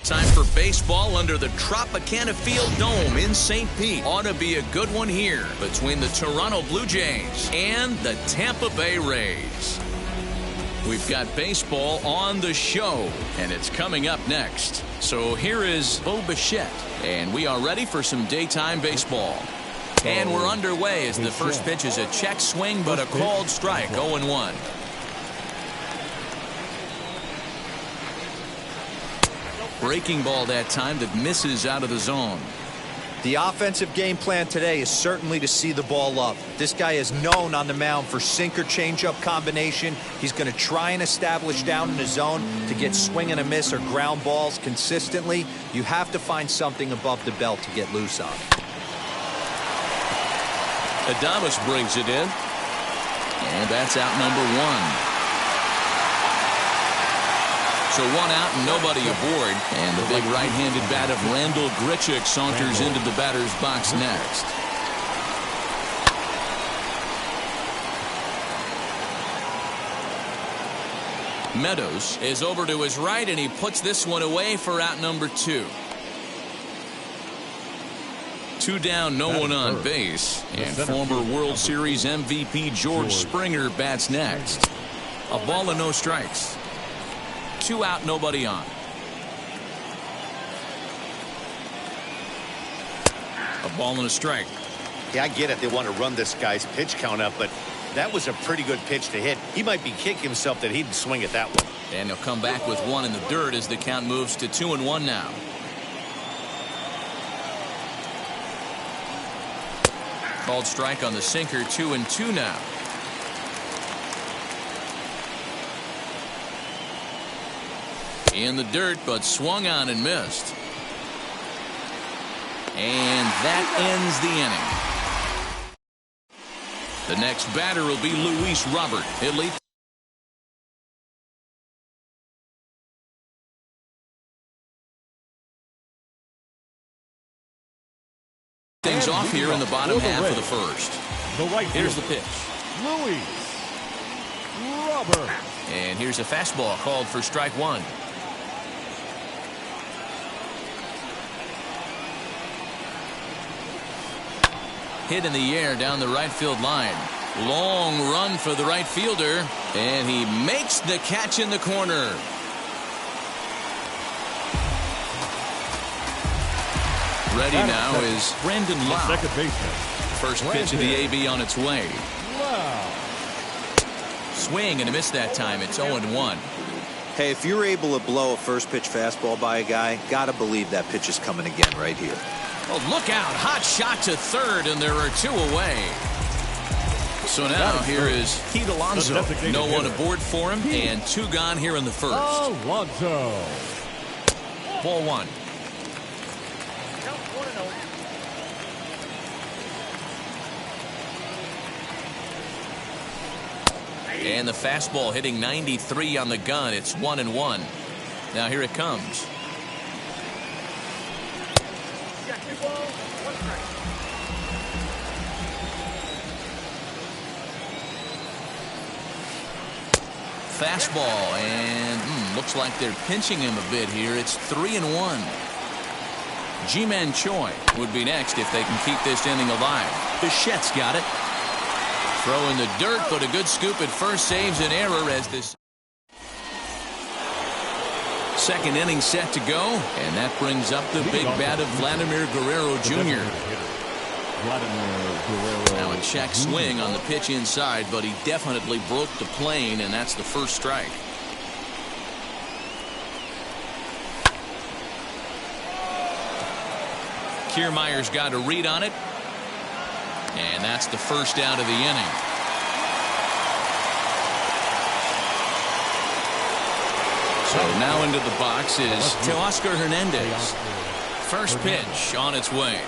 Time for baseball under the Tropicana Field Dome in St. Pete. Ought to be a good one here between the Toronto Blue Jays and the Tampa Bay Rays. We've got baseball on the show, and it's coming up next. So here is Bo Bichette, and we are ready for some daytime baseball. And we're underway as the first pitch is a check swing, but a called strike, 0-1. Breaking ball that time that misses out of the zone. The offensive game plan today is certainly to see the ball up. This guy is known on the mound for sinker changeup combination. He's going to try and establish down in the zone to get swing and a miss or ground balls consistently. You have to find something above the belt to get loose on. Adames brings it in, and that's out number 1. So 1 out and nobody aboard. And the big right-handed bat of Randall Grichuk saunters into the batter's box next. Meadows is over to his right, and he puts this one away for out number 2. 2 down, no one on base. And former World Series MVP George Springer bats next. A ball and no strikes. 2 out, nobody on. A ball and a strike. Yeah, I get it. They want to run this guy's pitch count up, but that was a pretty good pitch to hit. He might be kicking himself that he didn't swing at that one. And he'll come back with 1 in the dirt as the count moves to 2-1 now. Called strike on the sinker, 2-2 now. In the dirt, but swung on and missed. And that ends the inning. The next batter will be Luis Robert. He'll lead things off here in the bottom half of the first. Here's the pitch. Luis Robert. And here's a fastball called for strike 1. Hit in the air down the right field line. Long run for the right fielder, and he makes the catch in the corner. Ready now is Brandon Lau. Second baseman. First pitch of the AB on its way. Wow. Swing and a miss that time. It's 0-1. Hey, if you're able to blow a first pitch fastball by a guy, gotta believe that pitch is coming again right here. Oh, look out. Hot shot to third, and there are 2 away. So now here is Pete Alonso. No one aboard for him, and 2 gone here in the first. Alonso. Ball 1. And the fastball hitting 93 on the gun. It's 1-1. Now here it comes. Fastball, and looks like they're pinching him a bit here. It's 3-1. Ji-Man Choi would be next if they can keep this inning alive. Bichette's got it. Throw in the dirt, but a good scoop at first saves an error as this second inning set to go. And that brings up the big bat of Vladimir Guerrero Jr. Now a check swing on the pitch inside, but he definitely broke the plane, and that's the first strike. Kiermaier's got a read on it, and that's the first out of the inning. So now into the box is Teoscar Hernandez. First pitch on its way.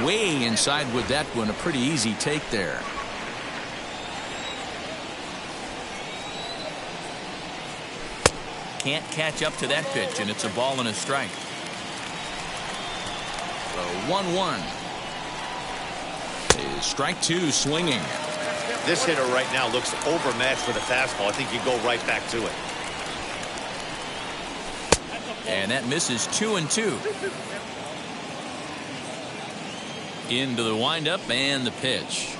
Way inside with that one. A pretty easy take there. Can't catch up to that pitch, and it's a ball and a strike. So 1-1. Is strike 2 swinging. This hitter right now looks overmatched with a fastball. I think you go right back to it. And that misses 2-2. Into the windup and the pitch.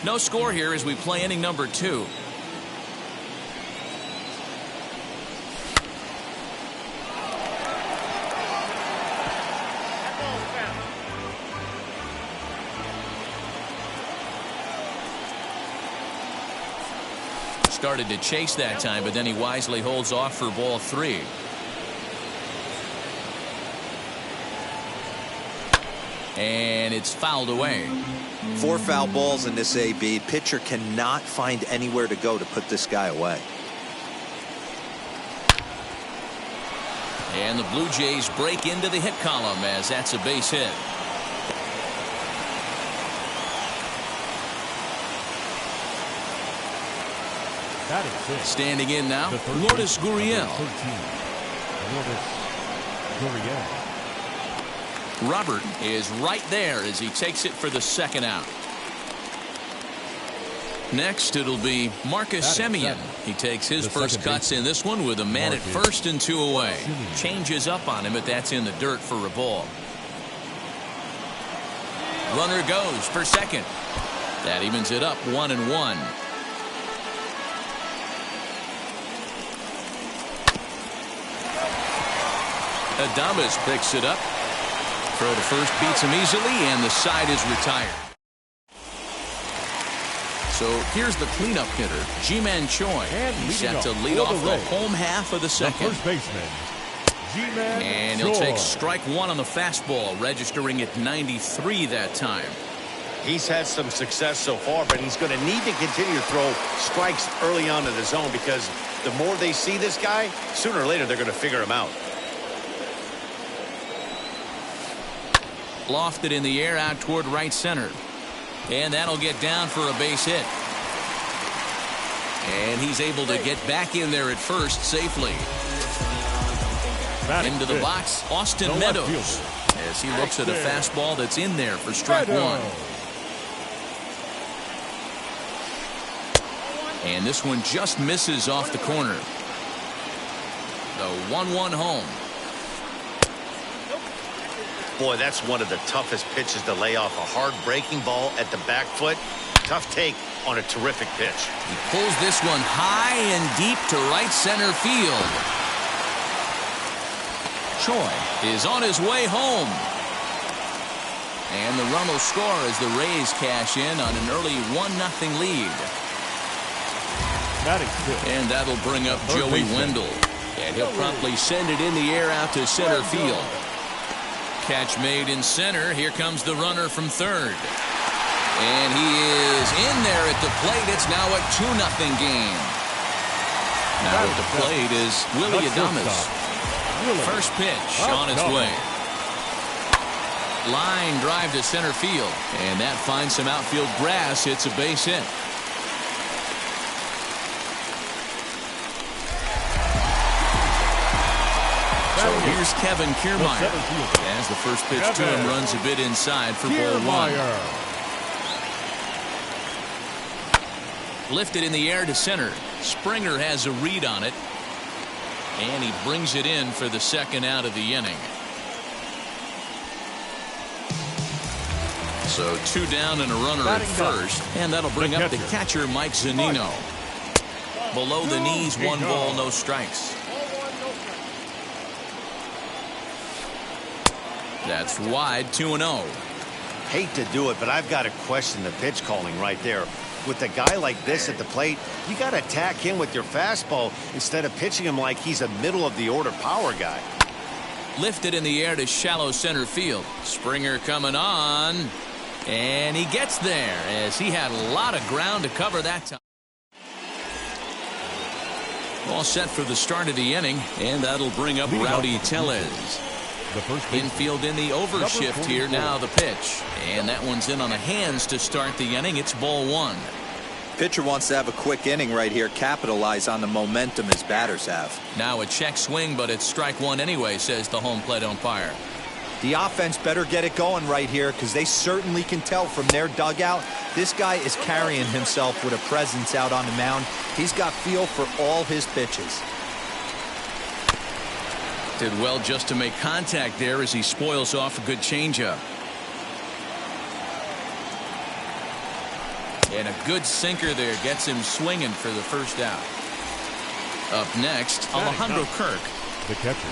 No score here as we play inning number 2. Started to chase that time, but then he wisely holds off for ball 3. And it's fouled away. 4 foul balls in this AB. Pitcher cannot find anywhere to go to put this guy away. And the Blue Jays break into the hit column as that's a base hit. Standing in now, Lourdes Gurriel. Robert is right there as he takes it for the second out. Next, it'll be Marcus Semien. He takes his first cuts in this one with a man at first and 2 away. Changes up on him, but that's in the dirt for a ball. Runner goes for second. That evens it up 1-1. Adames picks it up. Throw to first beats him easily, and the side is retired. So here's the cleanup hitter, Ji-Man Choi. He's set to lead off the home half of the second. First baseman, Ji-Man and he'll take strike 1 on the fastball, registering at 93 that time. He's had some success so far, but he's going to need to continue to throw strikes early on in the zone because the more they see this guy, sooner or later they're going to figure him out. Lofted in the air out toward right center. And that'll get down for a base hit. And he's able to get back in there at first safely. Into the box, Austin Meadows, as he looks at a fastball that's in there for strike 1. And this one just misses off the corner. The 1-1 home. Boy, that's one of the toughest pitches to lay off. A hard breaking ball at the back foot. Tough take on a terrific pitch. He pulls this one high and deep to right center field. Choi is on his way home. And the run will score as the Rays cash in on an early 1-0 lead. And that'll bring up Joey Wendell. And he'll promptly send it in the air out to center field. Catch made in center. Here comes the runner from third. And he is in there at the plate. It's now a 2-0 game. Now at the plate is Willie Adames. First pitch on its way. Line drive to center field. And that finds some outfield grass. It's a base hit. So here's Kevin Kiermaier as the first pitch to him runs a bit inside for ball 1. Lifted in the air to center. Springer has a read on it. And he brings it in for the second out of the inning. So 2 down and a runner at first. And that'll bring up the catcher, Mike Zunino. Below the knees, 1 ball, no strikes. That's wide, 2-0. Hate to do it, but I've got to question the pitch calling right there. With a guy like this at the plate, you got to attack him with your fastball instead of pitching him like he's a middle-of-the-order power guy. Lifted in the air to shallow center field. Springer coming on. And he gets there as he had a lot of ground to cover that time. All set for the start of the inning, and that'll bring up Rowdy Tellez. Infield in the overshift here. Now the pitch, and that one's in on the hands to start the inning. It's ball 1. Pitcher wants to have a quick inning right here, capitalize on the momentum his batters have. Now a check swing, but it's strike 1 anyway, says the home plate umpire. The offense better get it going right here because they certainly can tell from their dugout. This guy is carrying himself with a presence out on the mound. He's got feel for all his pitches. Did well just to make contact there as he spoils off a good changeup. And a good sinker there gets him swinging for the first out. Up next, Alejandro Kirk. The catcher,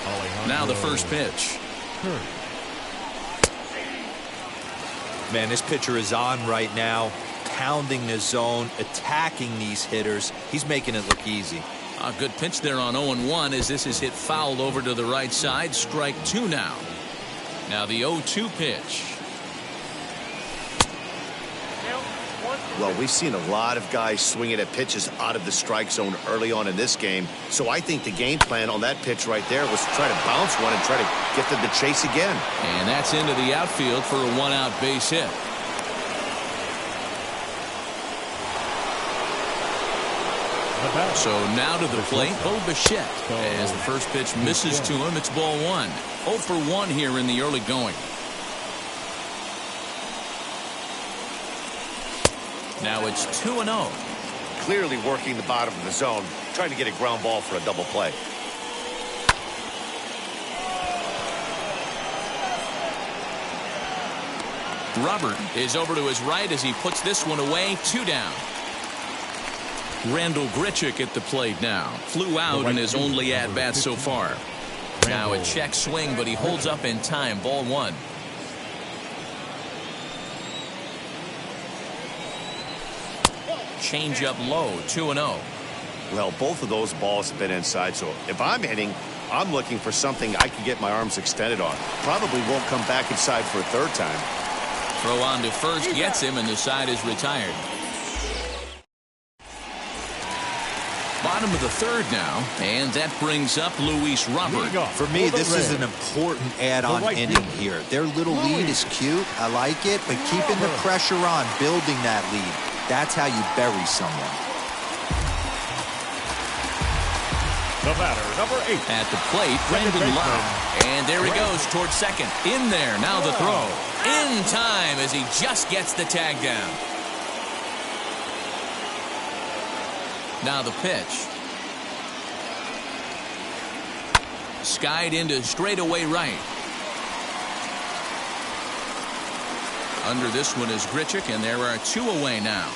Alejandro. Now the first pitch. Kirk. Man, this pitcher is on right now, pounding the zone, attacking these hitters. He's making it look easy. A good pitch there on 0-1 as this is hit foul over to the right side. Strike two now. Now the 0-2 pitch. Well, we've seen a lot of guys swinging at pitches out of the strike zone early on in this game. So I think the game plan on that pitch right there was to try to bounce one and try to get them to chase again. And that's into the outfield for a one-out base hit. So now to the plate, Bo Bichette. As the first pitch misses to him, it's ball one. 0 for 1 here in the early going. Now it's 2-0. Clearly working the bottom of the zone, trying to get a ground ball for a double play. Robert is over to his right as he puts this one away. 2 down. Randall Grichuk at the plate now. Flew out in his only at-bat so far. Now a check swing, but he holds up in time. Ball one. Change up low. 2-0. Well, both of those balls have been inside, so if I'm hitting, I'm looking for something I can get my arms extended on. Probably won't come back inside for a third time. Throw on to first gets him, and the side is retired. Bottom of the third now, and that brings up Luis Robert. For me, this is an important add-on inning here. Their little lead is cute. I like it, but keeping the pressure on, building that lead, that's how you bury someone. The batter, number 8. At the plate, Brandon Lau. And there he goes towards second. In there, now the throw. In time as he just gets the tag down. Now the pitch. Skied into straightaway right. Under this one is Grichuk, and there are 2 away now.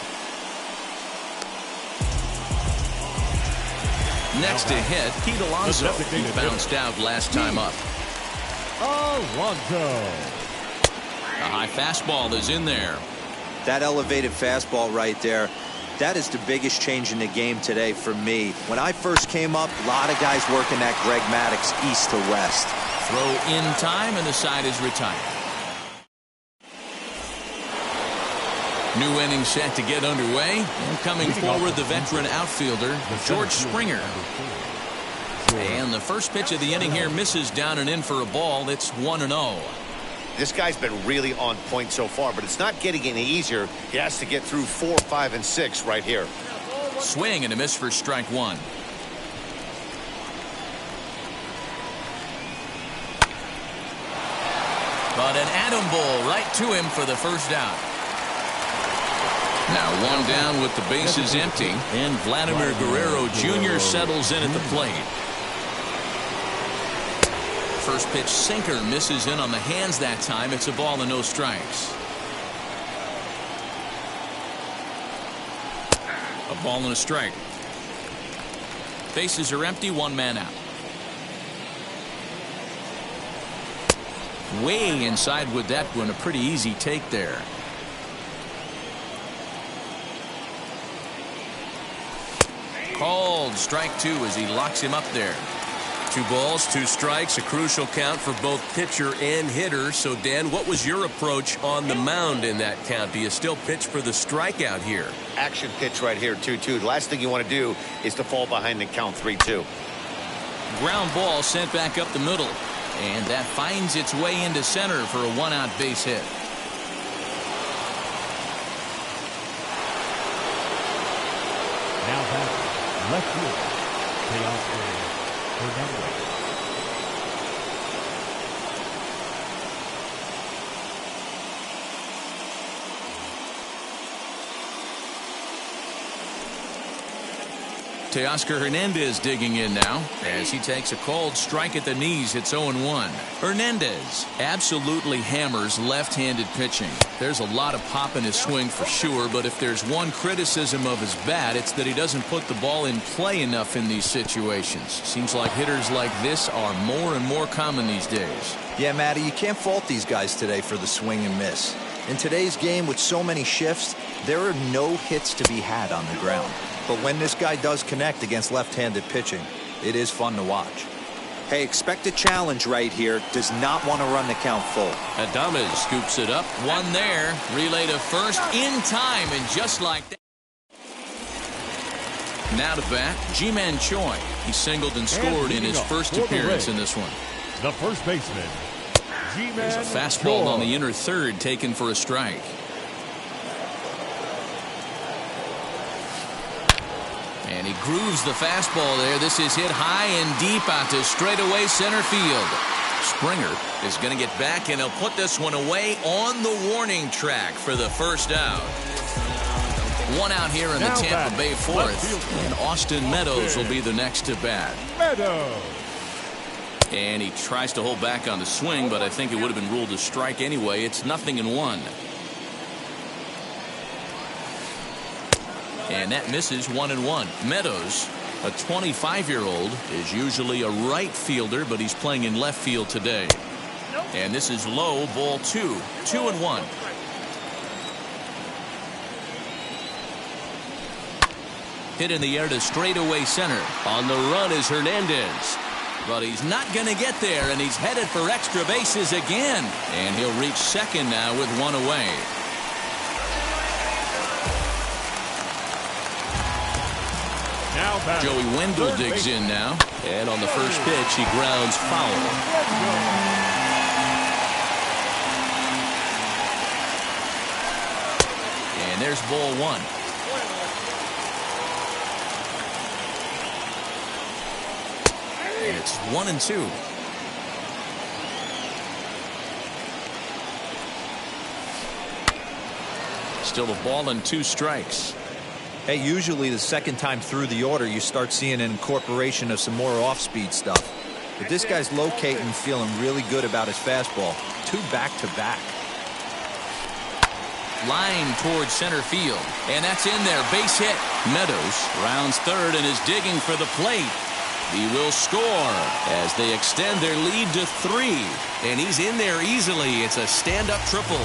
Next to hit, Pete Alonso. He bounced out last time up. Alonso. A high fastball is in there. That elevated fastball right there, that is the biggest change in the game today for me. When I first came up, a lot of guys working that Greg Maddux east to west. Throw in time, and the side is retired. New inning set to get underway. And coming forward, the veteran outfielder, George Springer. And the first pitch of the inning here misses down and in for a ball. It's 1-0. This guy's been really on point so far, but it's not getting any easier. He has to get through 4, 5, and 6 right here. Swing and a miss for strike one. But an atom ball right to him for the first out. Now one down with the bases empty, and Vladimir Guerrero Jr. settles in at the plate. First pitch sinker misses in on the hands that time. It's a ball and no strikes. A ball and a strike. Bases are empty, 1 man out. Way inside with that one, a pretty easy take there. Called strike 2 as he locks him up there. 2 balls, 2 strikes, a crucial count for both pitcher and hitter. So, Dan, what was your approach on the mound in that count? Do you still pitch for the strikeout here? Action pitch right here, 2-2. The last thing you want to do is to fall behind and count 3-2. Ground ball sent back up the middle. And that finds its way into center for a 1-out base hit. Now back, left field. Teoscar Hernandez. Teoscar Hernandez digging in now as he takes a called strike at the knees. It's 0-1. Hernandez absolutely hammers left-handed pitching. There's a lot of pop in his swing for sure, but if there's one criticism of his bat, it's that he doesn't put the ball in play enough in these situations. Seems like hitters like this are more and more common these days. Yeah, Matty, you can't fault these guys today for the swing and miss. In today's game with so many shifts, there are no hits to be had on the ground. But when this guy does connect against left-handed pitching, it is fun to watch. Hey, expect a challenge right here. Does not want to run the count full. Adames scoops it up. One there. Relay to first in time, and just like that. Now to bat, Ji-Man Choi. He singled and scored in his first appearance in this one. The first baseman, Ji-Man There's a fastball Choi. on the inner third taken for a strike. And he grooves the fastball there. This is hit high and deep out to straightaway center field. Springer is going to get back, and he'll put this one away on the warning track for the first out. One out here in the Tampa Bay fourth, and Austin Meadows will be the next to bat. Meadows. And he tries to hold back on the swing, but I think it would have been ruled a strike anyway. It's 0-1. And that misses 1-1. Meadows, a 25-year-old, is usually a right fielder, but he's playing in left field today. And this is low, ball 2. 2-1. Hit in the air to straightaway center. On the run is Hernandez. But he's not going to get there, and he's headed for extra bases again. And he'll reach second now with one away. Now Joey Wendell digs in now. And on the first pitch, he grounds foul. And there's ball 1. And it's 1-2. Still a ball and 2 strikes. Hey, usually the second time through the order, you start seeing an incorporation of some more off-speed stuff. But this guy's locating, feeling really good about his fastball. 2 back-to-back. Line towards center field. And that's in there. Base hit. Meadows rounds third and is digging for the plate. He will score as they extend their lead to 3. And he's in there easily. It's a stand-up triple.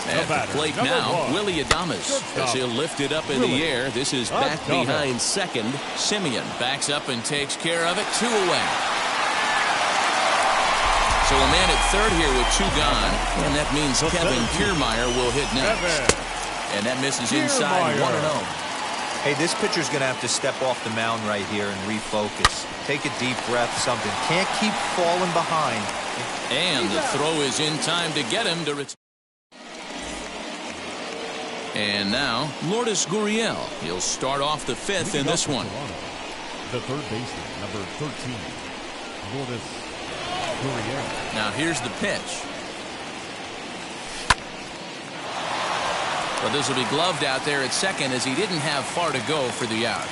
At the plate now, Willie Adames, as he'll lift it up in the air. This is back behind second. Simeon backs up and takes care of it. 2 away. So a man at third here with 2 gone. And that means Kevin Kiermaier will hit next. And that misses inside 1-0. Hey, this pitcher's going to have to step off the mound right here and refocus. Take a deep breath, something. Can't keep falling behind. And the throw is in time to get him to return. And now, Lourdes Gurriel. He'll start off the 5th in this one. The third baseman, number 13, Lourdes Gurriel. Now here's the pitch. But this will be gloved out there at second as he didn't have far to go for the out.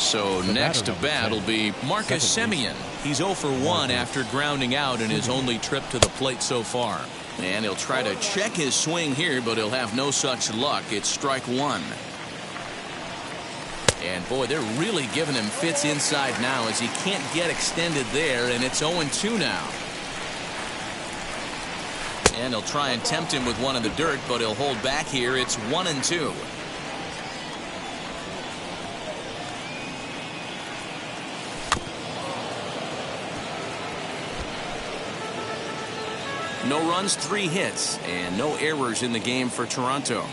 So next to bat will be Marcus Semien. He's 0 for 1 after grounding out in his only trip to the plate so far. And he'll try to check his swing here, but he'll have no such luck. It's strike 1. And boy, they're really giving him fits inside now as he can't get extended there, and it's 0-2 now. And he'll try and tempt him with one in the dirt, but he'll hold back here. It's 1-2. No runs, 3 hits, and no errors in the game for Toronto.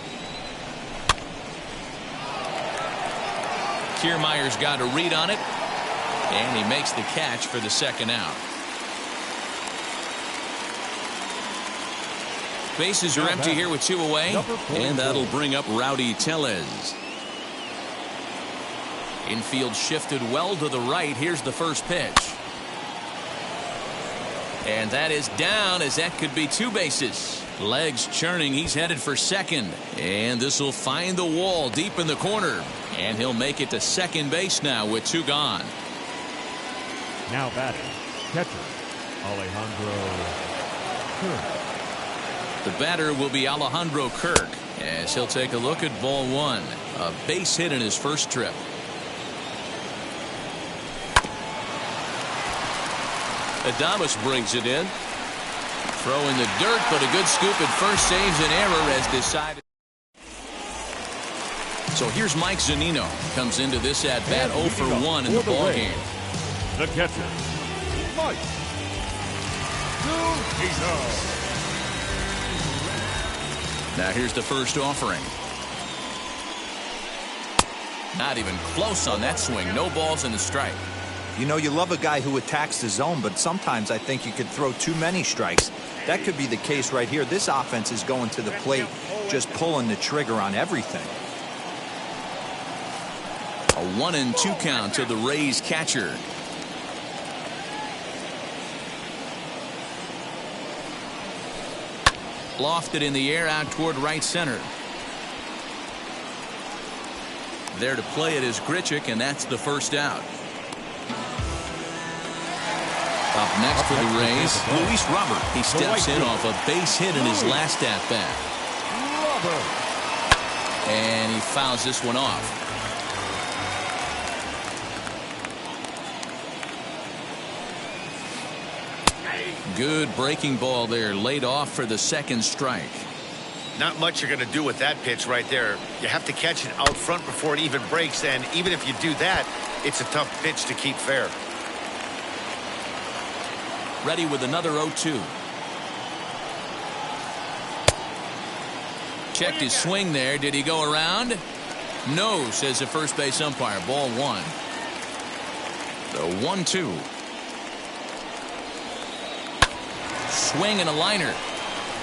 Kiermaier's got a read on it, and he makes the catch for the second out. Bases are empty here with 2 away, and that'll bring up Rowdy Tellez. Infield shifted well to the right. Here's the first pitch. And that is down, as that could be 2 bases. Legs churning. He's headed for second. And this will find the wall deep in the corner. And he'll make it to second base now with 2 gone. Now batting, catcher, Alejandro Kirk. The batter will be Alejandro Kirk as he'll take a look at ball 1. A base hit in his first trip. Adames brings it in. Throw in the dirt, but a good scoop at first saves an error as decided. So here's Mike Zunino. Comes into this at bat 0 for 1 in the ball game. The catcher, Mike Zunino. Now here's the first offering. Not even close on that swing. No balls and a strike. You know, you love a guy who attacks the zone, but sometimes I think you could throw too many strikes. That could be the case right here. This offense is going to the plate, just pulling the trigger on everything. A 1-2 count to the Rays catcher. Lofted in the air out toward right center. There to play it is Grichuk, and that's the first out. Up next for the Rays, Luis Robert. He steps in off a base hit in his last at bat. And he fouls this one off. Good breaking ball there, laid off for the second strike. Not much you're going to do with that pitch right there. You have to catch it out front before it even breaks, and even if you do that, it's a tough pitch to keep fair. Ready with another 0-2. Checked his swing there. Did he go around? No, says the first base umpire. Ball 1. The 1-2. Swing and a liner.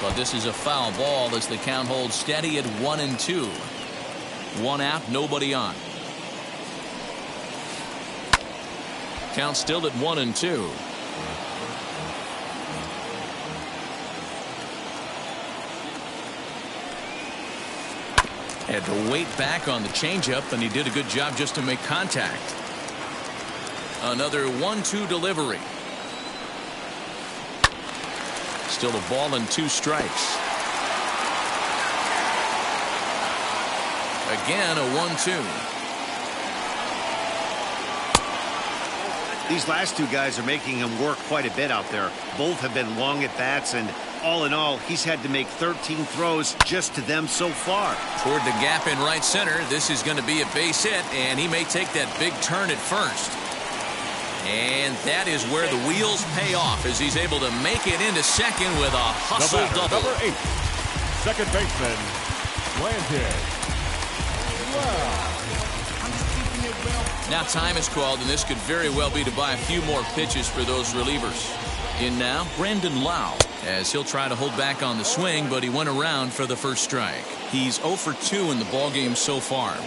But this is a foul ball as the count holds steady at 1-2. 1 out, nobody on. Count still at 1-2. Had to wait back on the changeup, and he did a good job just to make contact. Another 1-2 delivery. Still a ball and 2 strikes. Again a 1-2. These last 2 guys are making him work quite a bit out there. Both have been long at bats, and all in all, he's had to make 13 throws just to them so far. Toward the gap in right center. This is going to be a base hit, and he may take that big turn at first. And that is where the wheels pay off as he's able to make it into second with a hustle double. Number 8, second baseman, Landon. Now time is called, and this could very well be to buy a few more pitches for those relievers. In now, Brandon Lau, as he'll try to hold back on the swing, but he went around for the first strike. He's 0 for 2 in the ballgame so far.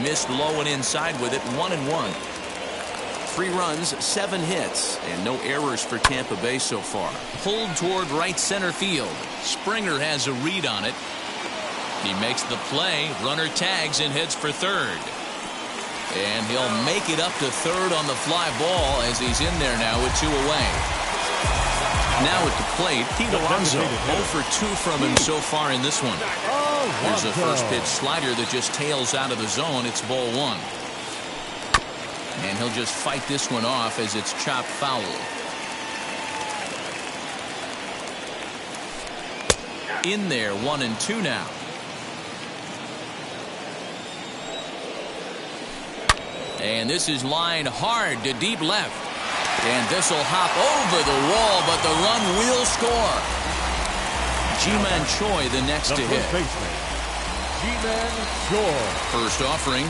Missed low and inside with it, 1-1. 3 runs, 7 hits, and no errors for Tampa Bay so far. Pulled toward right center field. Springer has a read on it. He makes the play. Runner tags and heads for third. And he'll make it up to third on the fly ball as he's in there now with 2 away. Now at the plate, Pete Alonso. 0 for 2 from him so far in this one. Here's a first pitch slider that just tails out of the zone. It's ball 1. And he'll just fight this one off as it's chopped foul. In there, 1-2 now. And this is lined hard to deep left. And this will hop over the wall, but the run will score. Ji-Man Choi the next to hit. Baseman, Ji-Man Choi. First offering.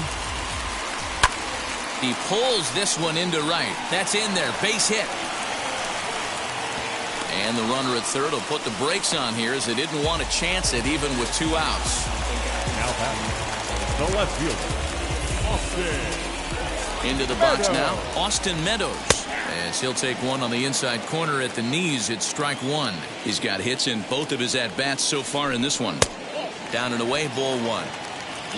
He pulls this one into right. That's in there. Base hit. And the runner at third will put the brakes on here as they didn't want to chance it even with 2 outs. Now batting, the left fielder, Austin. Into the box now, Austin Meadows. as he'll take one on the inside corner at the knees. It's strike one. He's got hits in both of his at-bats so far in this one. Down and away, ball one.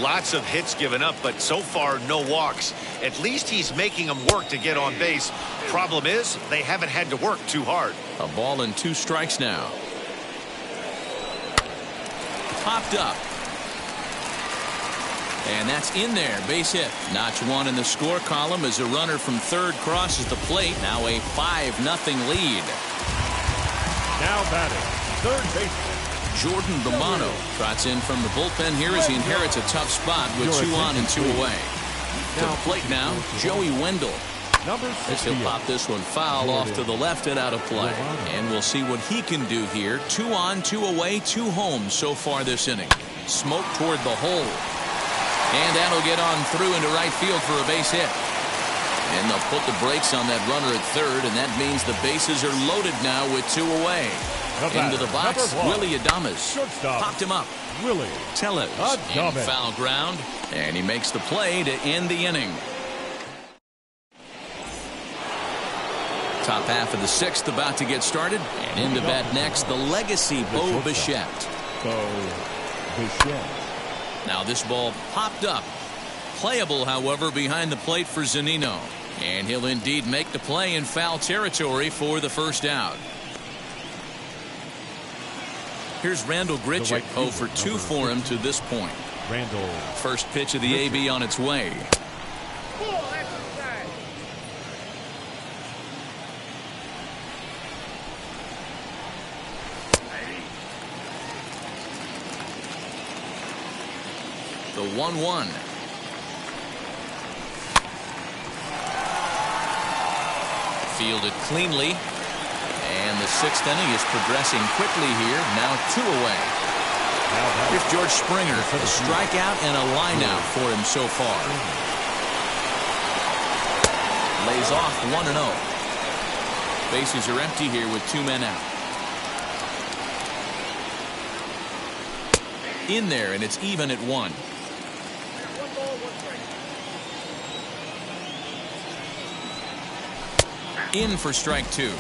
Lots of hits given up, but so far no walks. At least he's making them work to get on base. Problem is, they haven't had to work too hard. A ball and 2 strikes now. Popped up. And that's in there. Base hit. Notch one in the score column as a runner from third crosses the plate. Now a 5-0 lead. Now batting, third baseman Jordan Romano trots in from the bullpen here as he inherits a tough spot with 2 on and 2 away. To the plate now, Joey Wendell. As he'll pop this one foul off to the left and out of play. And we'll see what he can do here. 2 on, 2 away, 2 home so far this inning. Smoke toward the hole. And that'll get on through into right field for a base hit. And they'll put the brakes on that runner at third, and that means the bases are loaded now with 2 away. Into the box, Willie Adames. Popped him up. Willie Tellez in foul ground, and he makes the play to end the inning. Top half of the 6th about to get started, and into bat next, the legacy Bo Bichette. Now this ball popped up. Playable, however, behind the plate for Zunino. And he'll indeed make the play in foul territory for the first out. Here's Randall Grichuk. 0 for 2 for him to this point. Randall. First pitch of the AB on its way. The 1-1. Fielded cleanly. And the 6th inning is progressing quickly here. Now 2 away. Here's George Springer. A strikeout and a lineout for him so far. Lays off 1-0. Bases are empty here with 2 men out. In there, and it's even at 1. In for strike 2.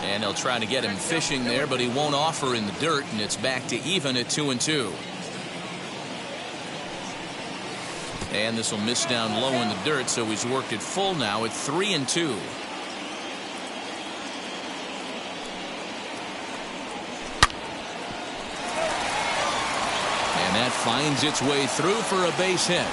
And they'll try to get him fishing there, but he won't offer in the dirt, and it's back to even at 2-2. And this will miss down low in the dirt, so he's worked it full now at 3-2. And that finds its way through for a base hit.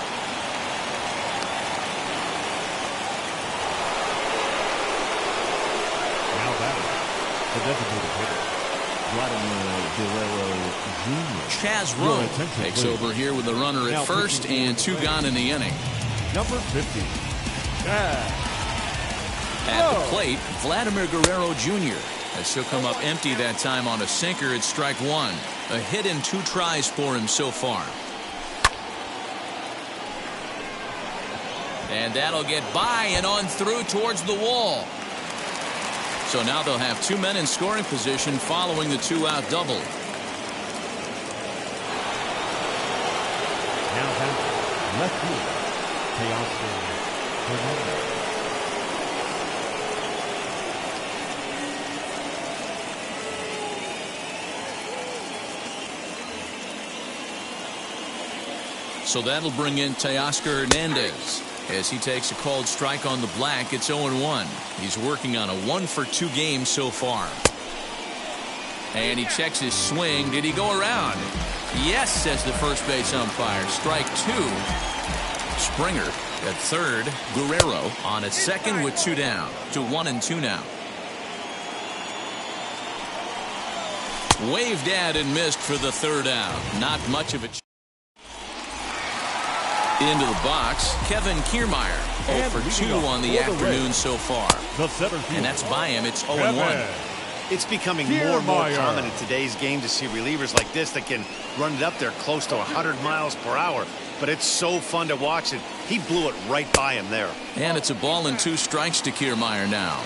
Chaz Rowe takes over here with a runner at first and 2 gone in the inning. Number 50. At the plate, Vladimir Guerrero Jr. as he'll come up empty that time on a sinker at strike 1. A hit and 2 tries for him so far. And that'll get by and on through towards the wall. So now they'll have 2 men in scoring position following the 2-out double. Now left field. So that'll bring in Teoscar Hernandez. As he takes a called strike on the black, it's 0-1. He's working on a 1 for 2 game so far. And he checks his swing. Did he go around? Yes, says the first base umpire. Strike 2. Springer at third. Guerrero on at second with 2 down. To 1-2 now. Waved at and missed for the 3rd out. Not much of a into the box, Kevin Kiermaier. 0 for 2 on the afternoon so far. And that's by him. It's 0-1. It's becoming more and more common in today's game to see relievers like this that can run it up there close to 100 miles per hour. But it's so fun to watch it. He blew it right by him there. And it's a ball and 2 strikes to Kiermaier now.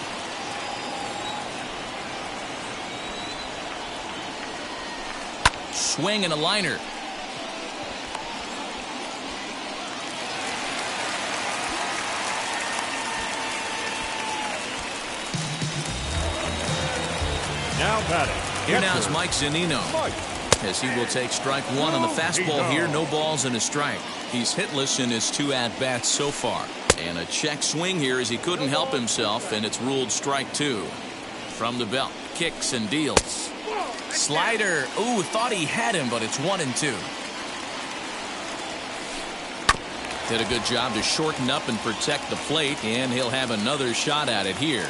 Swing and a liner. batting. Here now is Mike Zunino. As he will take strike one on the fastball here. No balls and a strike. He's hitless in his 2 at-bats so far. And a check swing here as he couldn't help himself, and it's ruled strike 2. From the belt, kicks and deals. Slider. Ooh, thought he had him, but it's 1-2. Did a good job to shorten up and protect the plate, and he'll have another shot at it here.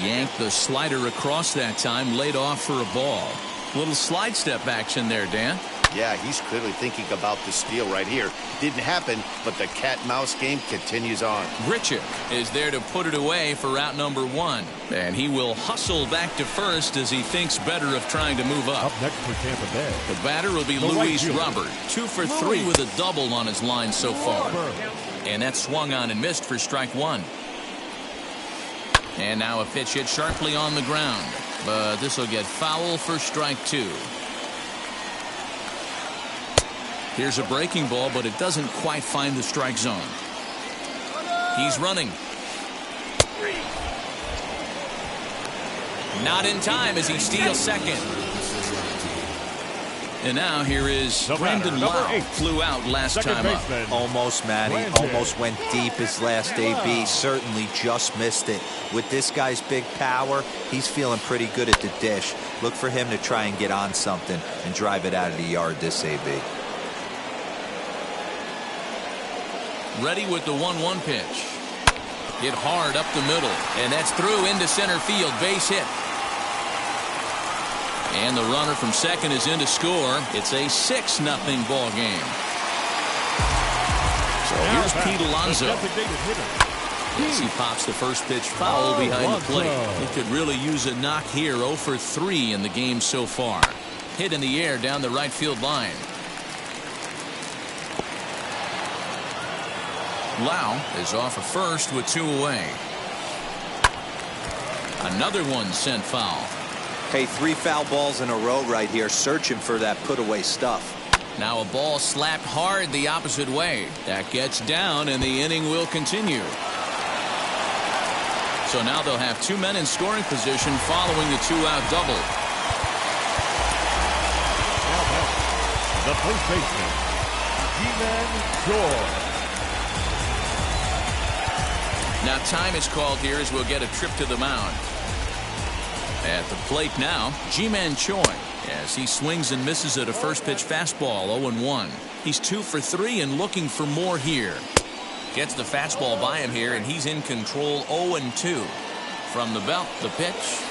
Yanked the slider across that time, laid off for a ball. Little slide step action there, Dan. Yeah, he's clearly thinking about the steal right here. Didn't happen, but the cat-mouse game continues on. Grichuk is there to put it away for out number 1. And he will hustle back to first as he thinks better of trying to move up. Up next for Tampa Bay. The batter will be Luis Robert. 2 for 3 with a double on his line so far. And that swung on and missed for strike 1. And now a pitch hit sharply on the ground. But this will get foul for strike 2. Here's a breaking ball, but it doesn't quite find the strike zone. He's running. Not in time as he steals second. And now here is Brandon Lau. Flew out last time up. Almost, Matty. Almost went deep his last AB. Certainly just missed it. With this guy's big power, he's feeling pretty good at the dish. Look for him to try and get on something and drive it out of the yard this AB. Ready with the 1-1 pitch. Hit hard up the middle, and that's through into center field. Base hit. And the runner from second is in to score. It's a 6-0 ball game. So here's Pete Alonso. As he pops the first pitch foul behind the plate. He could really use a knock here. 0 for 3 in the game so far. Hit in the air down the right field line. Lau is off at first with 2 away. Another one sent foul. Hey, 3 foul balls in a row right here, searching for that put-away stuff. Now a ball slapped hard the opposite way. That gets down, and the inning will continue. So now they'll have 2 men in scoring position following the 2-out double. The first baseman, G-Man George. Now time is called here as we'll get a trip to the mound. At the plate now, Ji-Man Choi, as he swings and misses at a first pitch fastball. 0-1. He's 2 for 3 and looking for more here. Gets the fastball by him here, and he's in control. 0-2. From the belt, the pitch.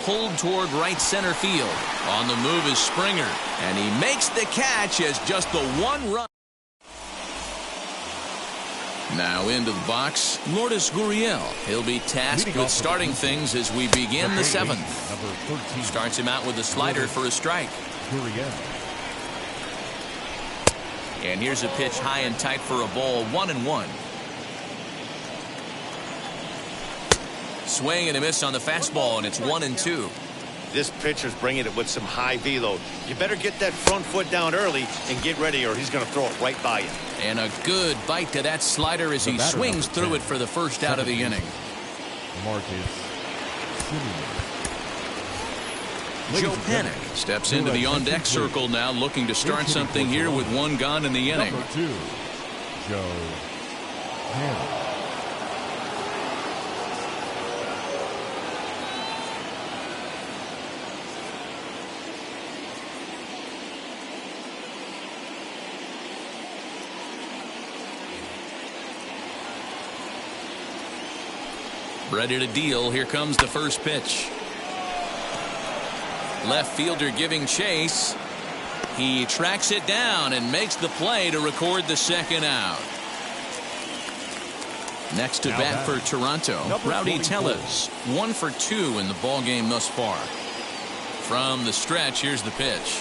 Pulled toward right center field. On the move is Springer, and he makes the catch as just the 1 run. Now into the box, Lourdes Gurriel. He'll be tasked with starting things as we begin the 7th. Starts him out with a slider for a strike. And here's a pitch high and tight for a ball. 1-1. Swing and a miss on the fastball, and it's 1-2. This pitcher's bringing it with some high velo. You better get that front foot down early and get ready, or he's going to throw it right by you. And a good bite to that slider as he swings through it for the first out of the inning. Joe Panik steps into the on-deck circle now, looking to start something here with 1 gone in the inning. Number 2, Joe Panik. Ready to deal. Here comes the first pitch. Left fielder giving chase. He tracks it down and makes the play to record the 2nd out. Next to bat for Toronto, Rowdy Tellez. 1 for 2 in the ball game thus far. From the stretch, here's the pitch.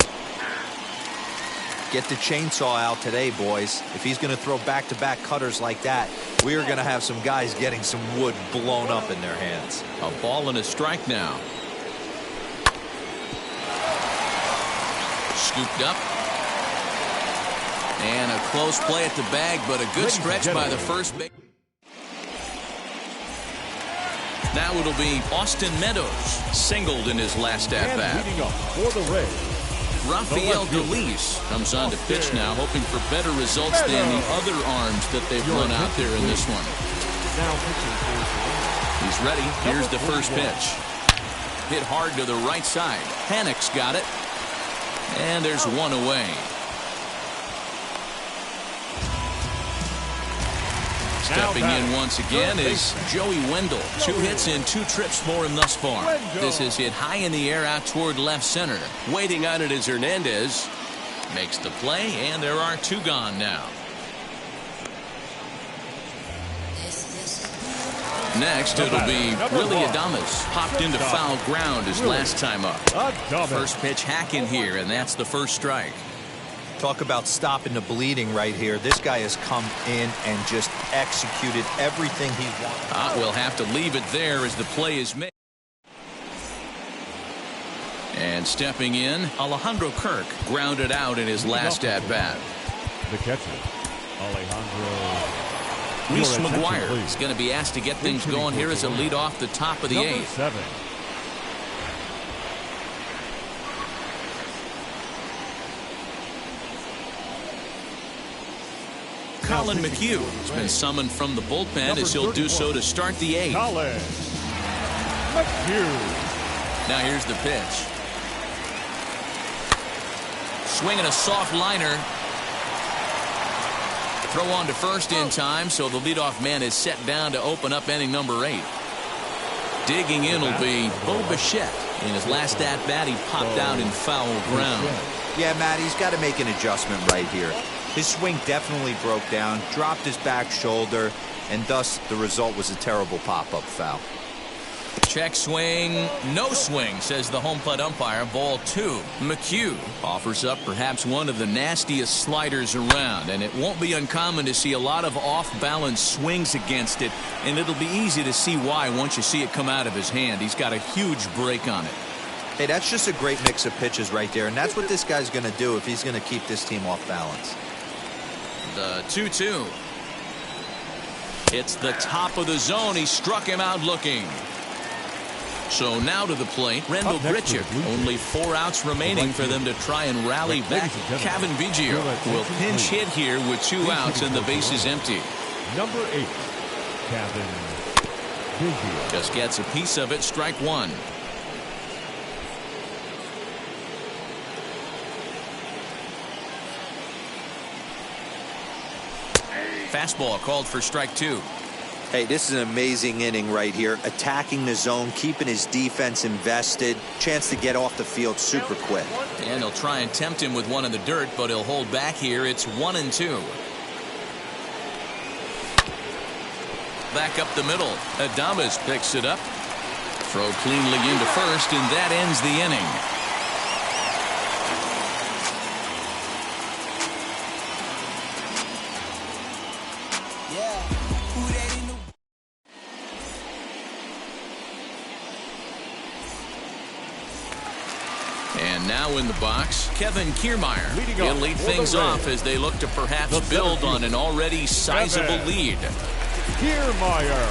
Get the chainsaw out today, boys. If he's going to throw back-to-back cutters like that, we are going to have some guys getting some wood blown up in their hands. A ball and a strike now. Scooped up. And a close play at the bag, but a good stretch by the first base. Now it'll be Austin Meadows, singled in his last at-bat. Leading up for the Rays, Rafael Delis comes on to pitch now, hoping for better results than the other arms that they've run out there in this one. He's ready. Here's the first pitch. Hit hard to the right side. Panic's got it. And there's one away. Stepping in once again is Joey Wendell. 2 hits and 2 trips for him thus far. This is hit high in the air out toward left center. Waiting on it is Hernandez. Makes the play, and there are 2 gone now. Next, it'll be Willie Adames. Popped into foul ground his last time up. First pitch hacking here, and that's the first strike. Talk about stopping the bleeding right here. This guy has come in and just executed everything he wanted. We'll have to leave it there as the play is made. And stepping in, Alejandro Kirk grounded out in his last at-bat. The catcher, Alejandro. Reese McGuire is going to be asked to get things going here as a lead off the top of the 8th. 7. Colin McHugh has been summoned from the bullpen as he'll do so to start the 8th. Colin McHugh. Now here's the pitch. Swinging a soft liner. Throw on to first in time, so the leadoff man is set down to open up inning number 8. Digging in will be Bo Bichette. In his last at-bat, he popped out in foul ground. Yeah, Matt, he's got to make an adjustment right here. His swing definitely broke down, dropped his back shoulder, and thus the result was a terrible pop-up foul. Check swing, no swing, says the home plate umpire. Ball 2. McHugh offers up perhaps one of the nastiest sliders around, and it won't be uncommon to see a lot of off-balance swings against it, and it'll be easy to see why once you see it come out of his hand. He's got a huge break on it. Hey, that's just a great mix of pitches right there, and that's what this guy's going to do if he's going to keep this team off balance. The 2-2. It's the top of the zone. He struck him out looking. So now to the plate, Rendell Grichuk. Only 4 outs remaining for them to try and rally back. Kevin Biggio will pinch hit here with 2 outs and the base is empty. Number 8, Kevin Biggio. Just gets a piece of it. Strike 1. Fastball called for strike 2. Hey, this is an amazing inning right here. Attacking the zone, keeping his defense invested. Chance to get off the field super quick. And he'll try and tempt him with one in the dirt, but he'll hold back here. It's 1-2. Back up the middle. Adames picks it up. Throw cleanly into first, and that ends the inning. And now in the box, Kevin Kiermaier. He'll lead things off as they look to perhaps build on an already sizable lead. Kiermaier.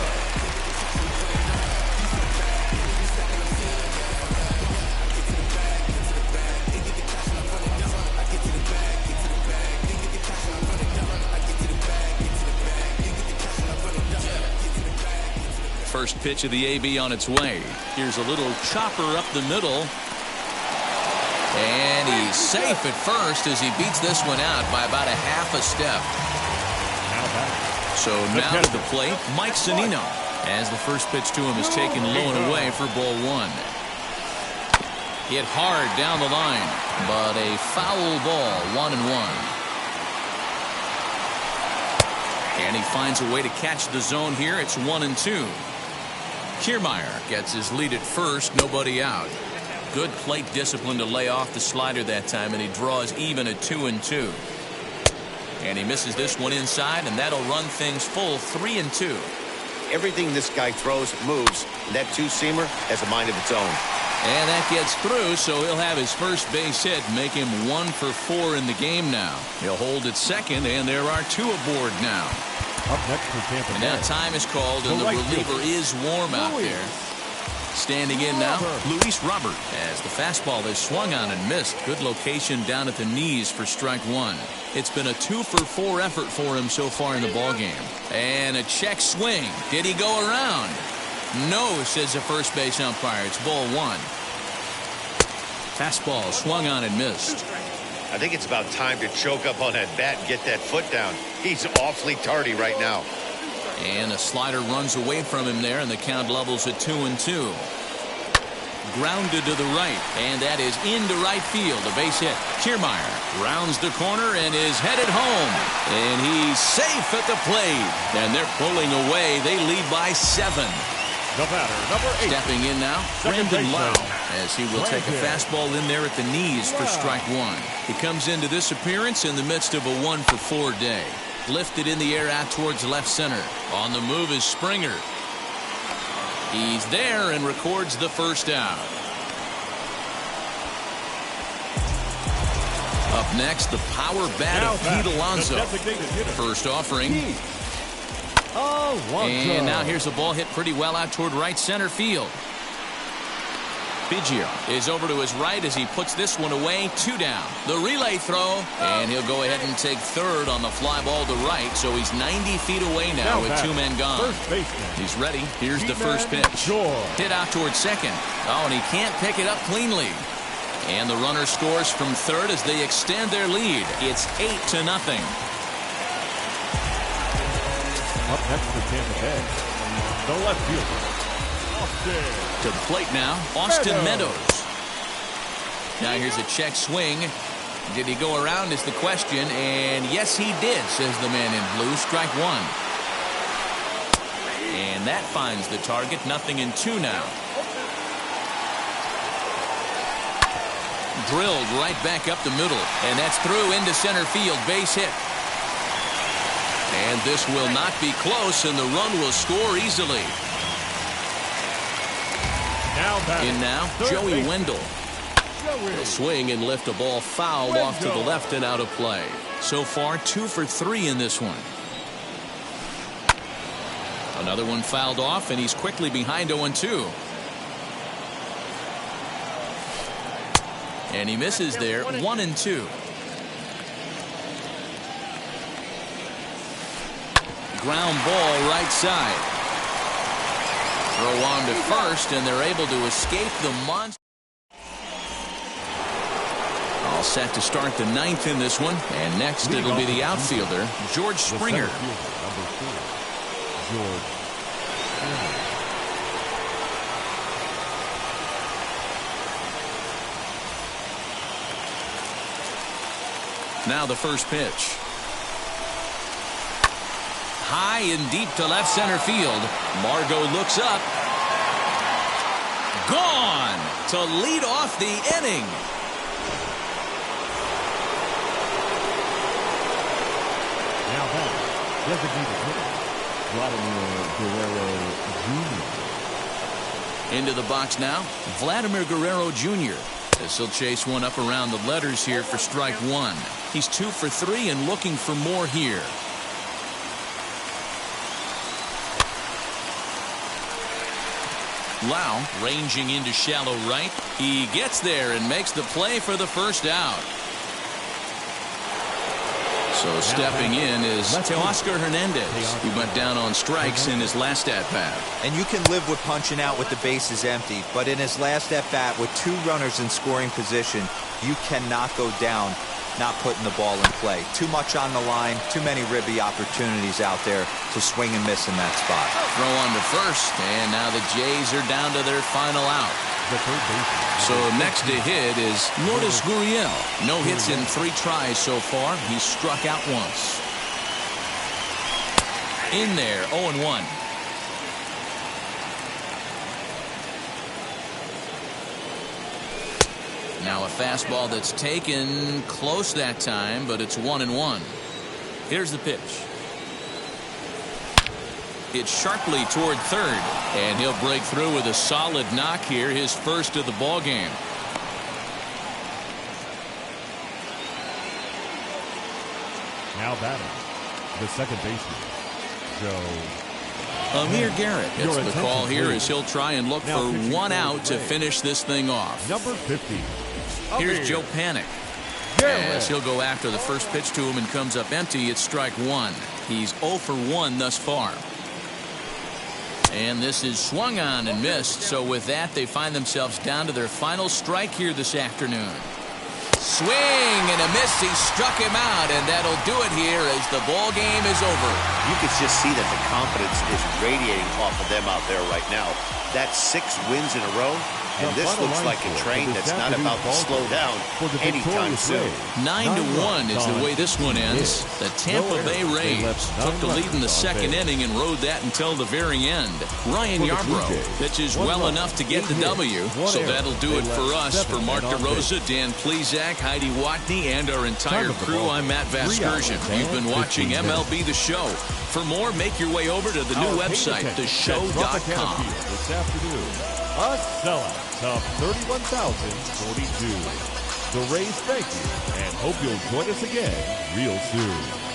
First pitch of the AB on its way. Here's a little chopper up the middle. And he's safe at first as he beats this one out by about a half a step. So now to the plate, Mike Zunino, as the first pitch to him is taken low and away for ball 1. Hit hard down the line, but a foul ball, 1-1. And he finds a way to catch the zone here. It's 1-2. Kiermaier gets his lead at first, nobody out. Good plate discipline to lay off the slider that time, and he draws even at 2-2. And he misses this one inside, and that'll run things full 3-2. Everything this guy throws moves, and that 2-seamer has a mind of its own. And that gets through, so he'll have his first base hit, make him 1 for 4 in the game now. He'll hold at second, and there are 2 aboard now. Up next for Tampa And Bay. now time is called, and the right reliever is warm out there. Standing in now, Luis Robert, as the fastball is swung on and missed. Good location down at the knees for strike one. It's been a 2-for-4 effort for him so far in the ballgame. And a check swing. Did he go around? No, says the first base umpire. It's ball one. Fastball swung on and missed. I think it's about time to choke up on that bat and get that foot down. He's awfully tardy right now. And a slider runs away from him there, and the count levels at 2-2. Grounded to the right, and that is into right field. A base hit. Kiermaier rounds the corner and is headed home. And he's safe at the plate. And they're pulling away. They lead by 7. The batter, number 8. Stepping in now, Second Brandon baseman, Lau, as he will take a fastball in there at the knees for strike one. He comes into this appearance in the midst of a 1-for-4 day. Lifted in the air out towards left center. On the move is Springer. He's there and records the first out. Up next, the power bat of Pete Alonso. First offering. And now here's a ball hit pretty well out toward right center field. Biggio is over to his right as he puts this one away. 2 down. The relay throw, and he'll go ahead and take third on the fly ball to right, so he's 90 feet away now with 2 men gone. He's ready. Here's the first pitch. Hit out towards second. Oh, and he can't pick it up cleanly. And the runner scores from third as they extend their lead. It's 8-0. Up next for Tampa Bay, the left fielder. To the plate now, Austin Meadows. Now here's a check swing. Did he go around is the question, and yes he did, says the man in blue. Strike one. And that finds the target. 0-2 now. Drilled right back up the middle, and that's through into center field. Base hit. And this will not be close, and the run will score easily. In now, Joey Wendell. He'll swing and lift a ball fouled off to the left and out of play. So far, 2 for 3 in this one. Another one fouled off, and he's quickly behind 0-2. And he misses there, 1-2. Ground ball right side. Throw on to first, and they're able to escape the monster. All set to start the 9th in this one. And next it'll be the outfielder, George Springer. Now the first pitch. High and deep to left center field. Margot looks up. Gone to lead off the inning. Now that designated hitter, Vladimir Guerrero Jr. Into the box now, Vladimir Guerrero Jr. As he'll chase one up around the letters here for strike one. He's 2 for 3 and looking for more here. Lau ranging into shallow right. He gets there and makes the play for the first out. So stepping in is Oscar Hernandez. He went down on strikes in his last at-bat. And you can live with punching out with the bases empty, but in his last at-bat with 2 runners in scoring position, you cannot go down not putting the ball in play. Too much on the line, too many ribby opportunities out there to swing and miss in that spot. Throw on to first, and now the Jays are down to their final out. So next to hit is Lourdes Gurriel. No hits in 3 tries so far. He's struck out once. In there, 0-1. Now a fastball that's taken close that time, but it's 1-1. Here's the pitch. It's sharply toward third, and he'll break through with a solid knock here, his first of the ball game. Now batting, the second baseman, Show. Amir Garrett gets Your the call attention, here please. as he'll try and look Now for pitching one for out to the finish this thing off. Number 50. Here's Amir Joe Panic. Garrett. As he'll go after the first pitch to him and comes up empty, it's strike one. He's 0 for 1 thus far. And this is swung on and missed. So with that, they find themselves down to their final strike here this afternoon. Swing and a miss. He struck him out, and that'll do it here as the ball game is over. You can just see that the confidence is radiating off of them out there right now. That's 6 wins in a row, and this looks like a train that's not about to slow down anytime soon. 9-1 is the way this one ends. The Tampa Bay Rays took the lead in the second inning and rode that until the very end. Ryan Yarbrough pitches well enough to get the W, so that'll do it for us. For Mark DeRosa, Dan Plezak, Heidi Watney, and our entire crew, I'm Matt Vasgersian. You've been watching MLB The Show. For more, make your way over to the new website, theshow.com. This afternoon, a sellout of 31,042. The Rays thank you and hope you'll join us again real soon.